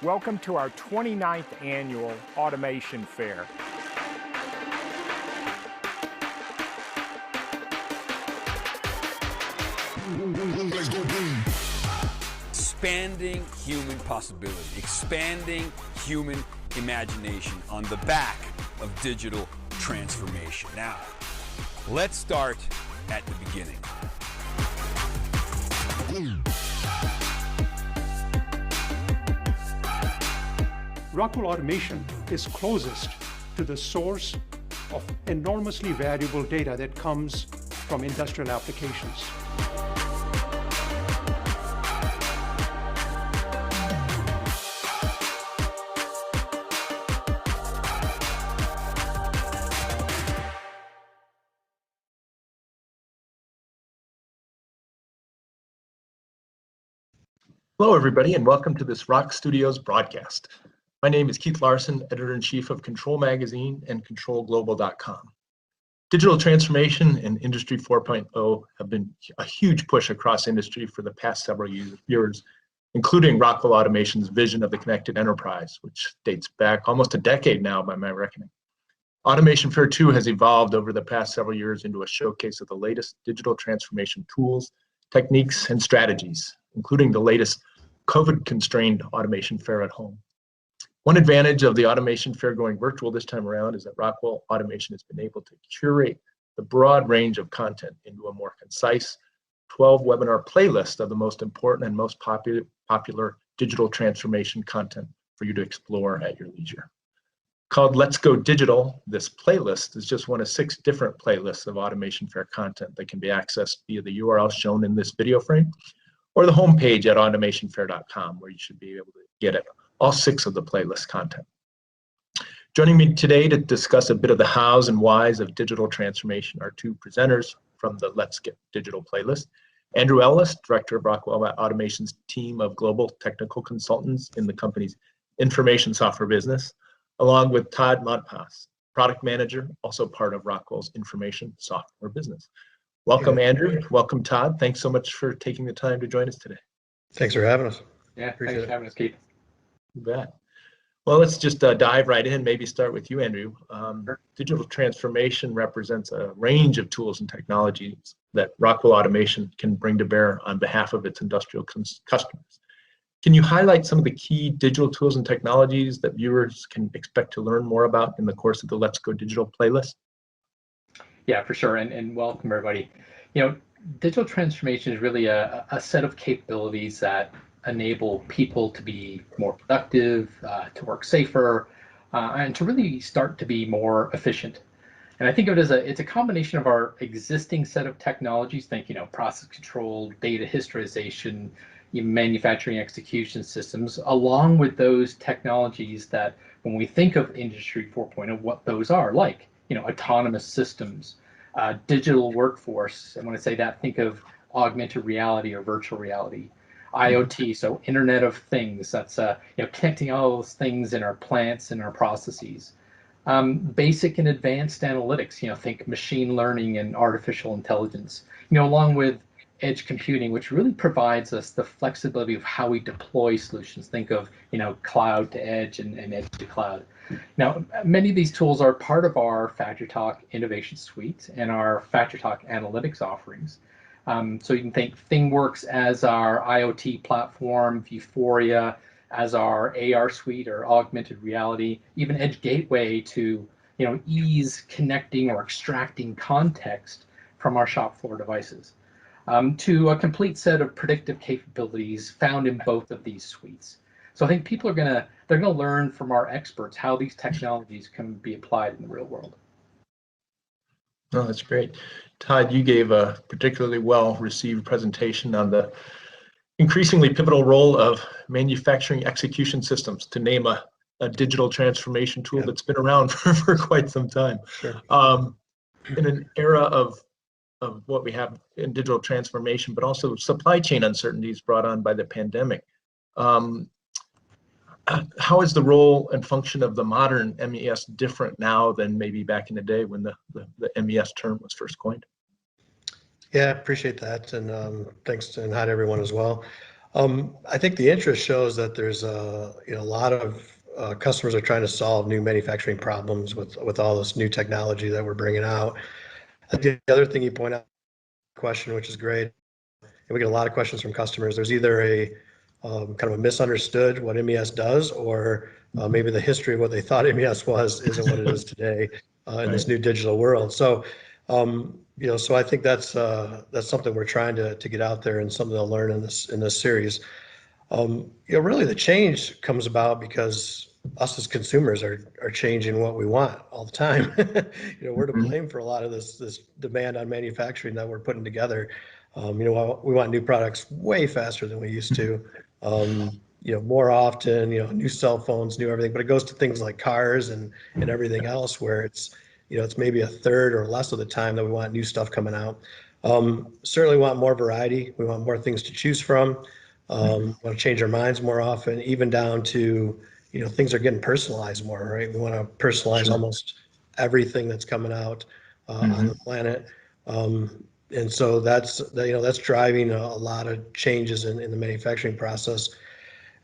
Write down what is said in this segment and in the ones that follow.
Welcome to our 29th annual Automation Fair. Expanding human possibility, expanding human imagination on the back of digital transformation. Now, let's start at the beginning. Rockwell Automation is closest to the source of enormously valuable data that comes from industrial applications. Hello, everybody, and welcome to this Rock Studios broadcast. My name is Keith Larson, Editor-in-Chief of Control Magazine and ControlGlobal.com. Digital transformation and Industry 4.0 have been a huge push across industry for the past several years, including Rockwell Automation's vision of the connected enterprise, which dates back almost a decade now by my reckoning. Automation Fair 2 has evolved over the past several years into a showcase of the latest digital transformation tools, techniques, and strategies, including the latest COVID-constrained Automation Fair at home. One advantage of the Automation Fair going virtual this time around is that Rockwell Automation has been able to curate the broad range of content into a more concise 12-webinar playlist of the most important and most popular digital transformation content for you to explore at your leisure. Called Let's Go Digital, this playlist is just one of 6 different playlists of Automation Fair content that can be accessed via the URL shown in this video frame, or the homepage at automationfair.com, where you should be able to get it, all 6 of the playlist content. Joining me today to discuss a bit of the hows and whys of digital transformation are 2 presenters from the Let's Get Digital playlist. Andrew Ellis, Director of Rockwell Automation's team of global technical consultants in the company's information software business, along with Todd Montpas, Product Manager, also part of Rockwell's information software business. Welcome, Andrew. Welcome, Todd. Thanks so much for taking the time to join us today. Thanks for having us. Yeah, thanks for having us, Keith. You bet. Well, let's just dive right in. Maybe start with you, Andrew. Sure. Digital transformation represents a range of tools and technologies that Rockwell Automation can bring to bear on behalf of its industrial customers. Can you highlight some of the key digital tools and technologies that viewers can expect to learn more about in the course of the Let's Go Digital playlist? Yeah, for sure, and welcome everybody. You know, digital transformation is really a set of capabilities that enable people to be more productive, to work safer, and to really start to be more efficient. And I think of it as it's a combination of our existing set of technologies, think, process control, data historization, manufacturing execution systems, along with those technologies that when we think of Industry 4.0, what those are, like, autonomous systems, digital workforce. And when I say that, think of augmented reality or virtual reality, IoT, so Internet of Things. That's connecting all those things in our plants and our processes. Basic and advanced analytics. Think machine learning and artificial intelligence. Along with edge computing, which really provides us the flexibility of how we deploy solutions. Think of cloud to edge and edge to cloud. Now, many of these tools are part of our FactoryTalk Innovation Suite and our FactoryTalk Analytics offerings. So you can think ThingWorx as our IoT platform, Vuforia as our AR suite or augmented reality, even Edge Gateway to ease connecting or extracting context from our shop floor devices, to a complete set of predictive capabilities found in both of these suites. So I think people are gonna learn from our experts how these technologies can be applied in the real world. Oh, that's great. Todd, you gave a particularly well-received presentation on the increasingly pivotal role of manufacturing execution systems, to name a digital transformation tool that's been around for quite some time. Sure. In an era of what we have in digital transformation, but also supply chain uncertainties brought on by the pandemic. How is the role and function of the modern MES different now than maybe back in the day when the MES term was first coined? Yeah, appreciate that, and thanks, and hi to everyone as well. I think the interest shows that there's a lot of customers are trying to solve new manufacturing problems with all this new technology that we're bringing out. I think the other thing you point out, question, which is great, and we get a lot of questions from customers. There's either a kind of a misunderstood what MES does, or maybe the history of what they thought MES was isn't what it is today in this new digital world. So, so I think that's something we're trying to get out there and something they'll learn in this series. Really the change comes about because us as consumers are changing what we want all the time. We're to blame for a lot of this demand on manufacturing that we're putting together. We want new products way faster than we used to. More often, new cell phones, new everything, but it goes to things like cars and everything else where it's maybe a third or less of the time that we want new stuff coming out. Certainly want more variety. We want more things to choose from. Want to change our minds more often, even down to, things are getting personalized more, right? We want to personalize almost everything that's coming out on the planet. And so that's driving a lot of changes in the manufacturing process.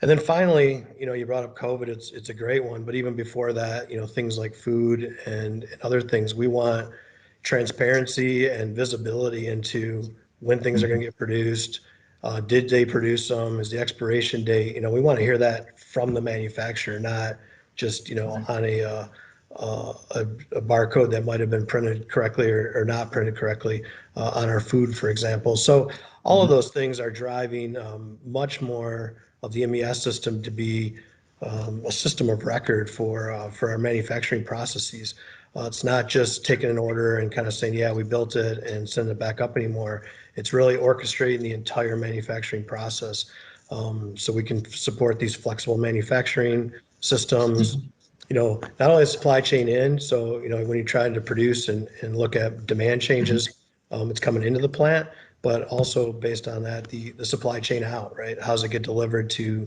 And then finally, you brought up COVID. It's a great one, but even before that, things like food and other things, we want transparency and visibility into when things are going to get produced. Did they produce them? Is the expiration date? We want to hear that from the manufacturer, not just on a barcode that might have been printed correctly or not printed correctly on our food, for example. So all of those things are driving much more of the MES system to be a system of record for our manufacturing processes. It's not just taking an order and kind of saying, yeah, we built it and send it back up anymore. It's really orchestrating the entire manufacturing process. So we can support these flexible manufacturing systems, not only supply chain in, so, when you're trying to produce and look at demand changes, it's coming into the plant, but also based on that, the supply chain out, right? How's it get delivered to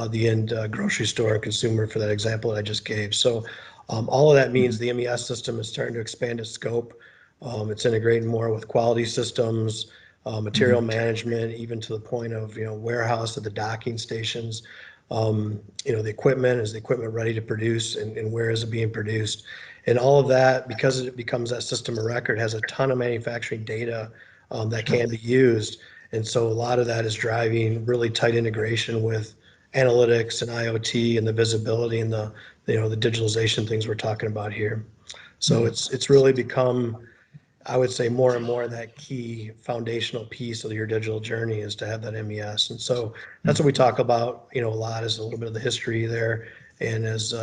the end grocery store consumer, for that example that I just gave. So all of that means the MES system is starting to expand its scope. It's integrating more with quality systems, material management, even to the point of, warehouse at the docking stations. The equipment, is the equipment ready to produce, and where is it being produced? And all of that, because it becomes that system of record, has a ton of manufacturing data that can be used. And so a lot of that is driving really tight integration with analytics and IoT and the visibility and the digitalization things we're talking about here. So it's really become, I would say, more and more that key foundational piece of your digital journey is to have that MES. And so that's what we talk about, a lot, is a little bit of the history there. And as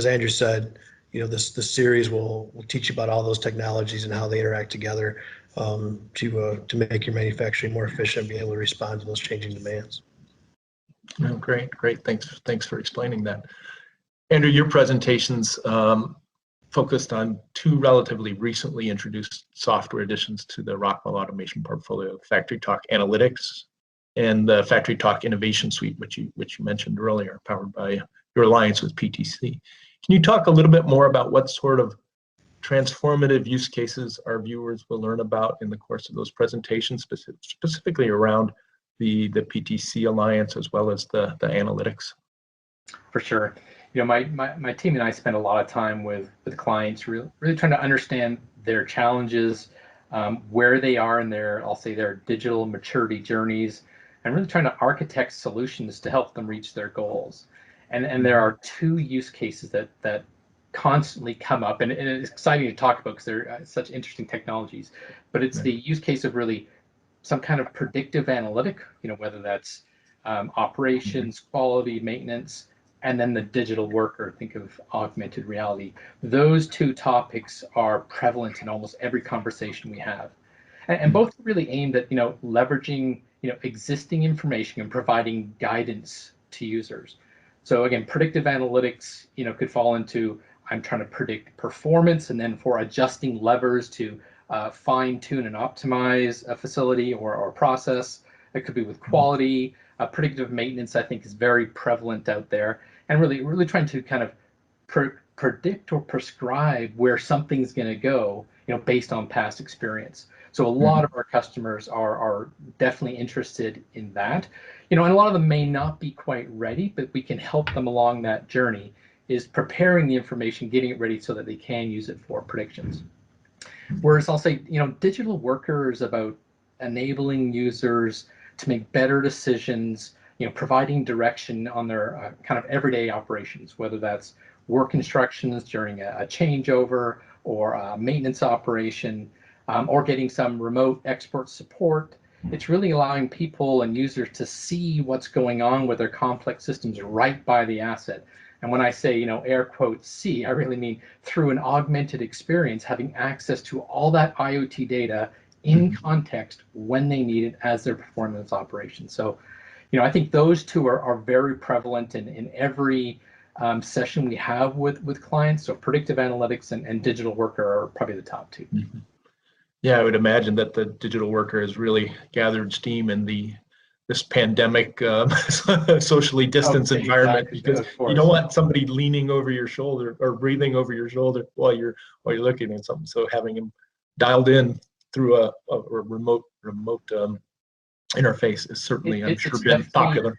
Andrew said, this series will teach you about all those technologies and how they interact together to make your manufacturing more efficient, be able to respond to those changing demands. Oh, great. Thanks for explaining that. Andrew, your presentations focused on two relatively recently introduced software additions to the Rockwell Automation portfolio: FactoryTalk Analytics and the FactoryTalk Innovation Suite, which you mentioned earlier, powered by your alliance with PTC. Can you talk a little bit more about what sort of transformative use cases our viewers will learn about in the course of those presentations, specifically around the PTC alliance as well as the analytics? For sure. My team and I spend a lot of time with clients, really trying to understand their challenges, where they are in their digital maturity journeys, and really trying to architect solutions to help them reach their goals. And there are two use cases that constantly come up, and it's exciting to talk about because they're such interesting technologies. But it's the use case of really some kind of predictive analytic, whether that's operations, quality, maintenance, and then the digital worker, think of augmented reality. Those two topics are prevalent in almost every conversation we have. And both really aimed at, leveraging, existing information and providing guidance to users. So again, predictive analytics, could fall into, I'm trying to predict performance, and then for adjusting levers to fine tune and optimize a facility or a process. It could be with quality. Predictive maintenance, I think, is very prevalent out there, and really trying to kind of predict or prescribe where something's going to go, based on past experience. So a lot of our customers are definitely interested in that. And a lot of them may not be quite ready, but we can help them along that journey, is preparing the information, getting it ready so that they can use it for predictions. Whereas I'll say, digital worker is about enabling users to make better decisions, providing direction on their kind of everyday operations, whether that's work instructions during a changeover or a maintenance operation, or getting some remote expert support. It's really allowing people and users to see what's going on with their complex systems right by the asset. And when I say, air quotes, see, I really mean through an augmented experience, having access to all that IoT data in context when they need it as they're performing those operations. So, I think those two are very prevalent in every session we have with clients. So predictive analytics and digital worker are probably the top two. Mm-hmm. Yeah, I would imagine that the digital worker has really gathered steam in this pandemic socially distanced environment, because you don't want somebody leaning over your shoulder or breathing over your shoulder while you're looking at something. So having them dialed in through a remote interface is certainly, I'm sure, been popular.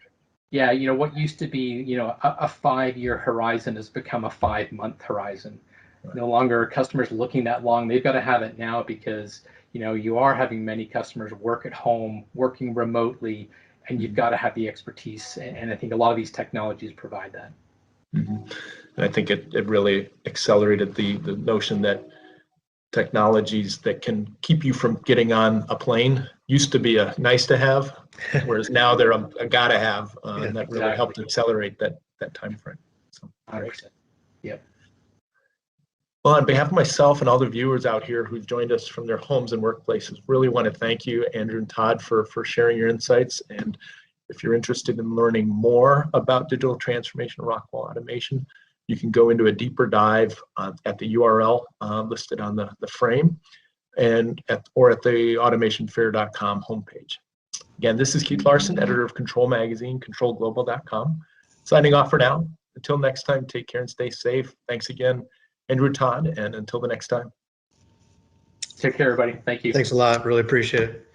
Yeah, what used to be, a 5-year horizon has become a 5-month horizon. Right. No longer customers looking that long. They've got to have it now because, you are having many customers work at home, working remotely, and you've got to have the expertise. And I think a lot of these technologies provide that. Mm-hmm. And I think it really accelerated the notion that technologies that can keep you from getting on a plane used to be a nice to have, whereas now they're a gotta have, and that really helped accelerate that time frame. So, 100%. Yep. Well, on behalf of myself and all the viewers out here who've joined us from their homes and workplaces, really want to thank you, Andrew and Todd, for sharing your insights. And if you're interested in learning more about digital transformation and Rockwell Automation, you can go into a deeper dive at the URL listed on the frame or at the automationfair.com homepage. Again, this is Keith Larson, editor of Control Magazine, controlglobal.com. Signing off for now. Until next time, take care and stay safe. Thanks again, Andrew, Todd, and until the next time. Take care, everybody. Thank you. Thanks a lot. Really appreciate it.